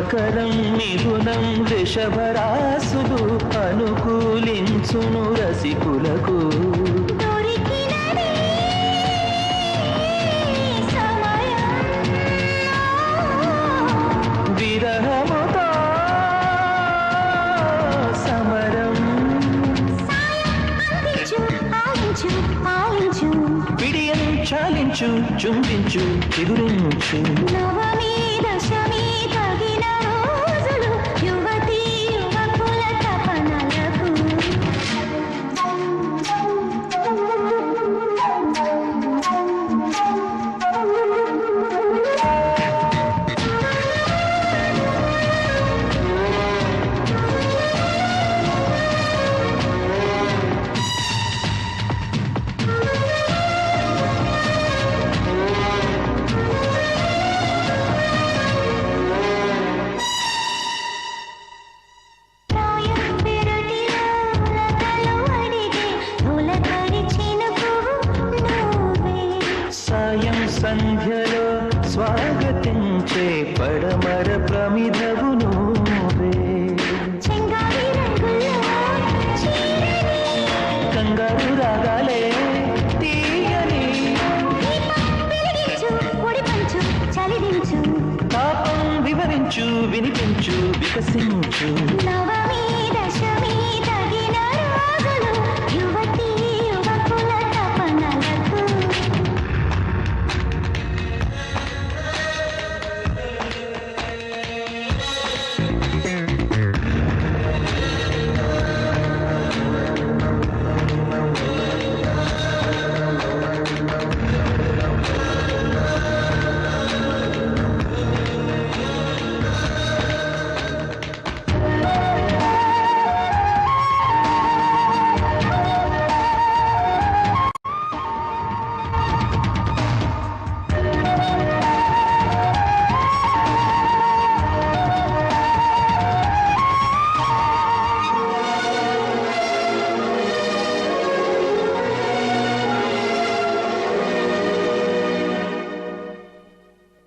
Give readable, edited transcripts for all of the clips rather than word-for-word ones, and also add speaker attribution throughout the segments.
Speaker 1: మకరం మిథునం వృషభరాశులు అనుకూలించును రసికులకు. విరహముతో సమరం విడియం చాలించు చుంబించు చిగురించు.
Speaker 2: నవమి దశమి తగిన రోజులు యువతీ యువకుల తపనలకు.
Speaker 1: సాయం సంధ్యలో స్వాగతించే పడమర ప్రమిదవు నువ్వే. కంగారు రాగాలే తీయని పాపం వివరించు వినిపించు వికసించు.
Speaker 2: నవమి దశమి తగిన రోజులు యువతీ యువకుల తపనలకు.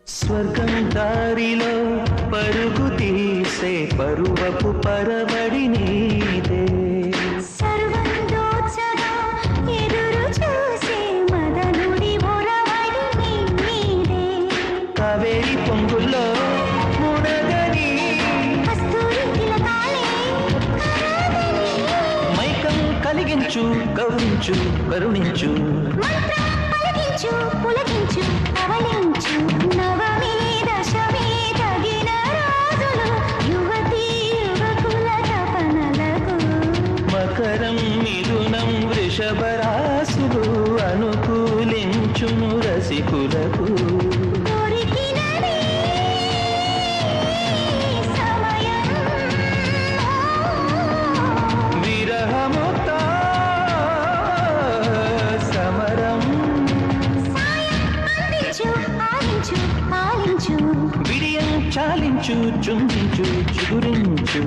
Speaker 1: స్వర్గం దారిలో పరుగు తీసే పరువపు పరవడి నీదే.
Speaker 2: సర్వం దోచగా ఎదురు చూసే మదనుడి ఒరవడి నీదే.
Speaker 1: కావేరి పొంగుల్లో మునగని
Speaker 2: కస్తూరి తిలకాలే కరగని.
Speaker 1: మైకం కలిగించు కరుణించు కరుణించు.
Speaker 2: మంత్రం పలికించు పులకించు పవలించు. నవమి దశమి తగిన రోజులు యువతీ యువకుల తపనలకు.
Speaker 1: మకరం మిథునం వృషభరాశులు అనుకూలించును రసికులకు.
Speaker 2: దొరికినది సమయం.
Speaker 1: విరహముతో సమరం
Speaker 2: అందించు ఆలించు పాలించు.
Speaker 1: విడియం చాలించు చుంబించు చిగురించు.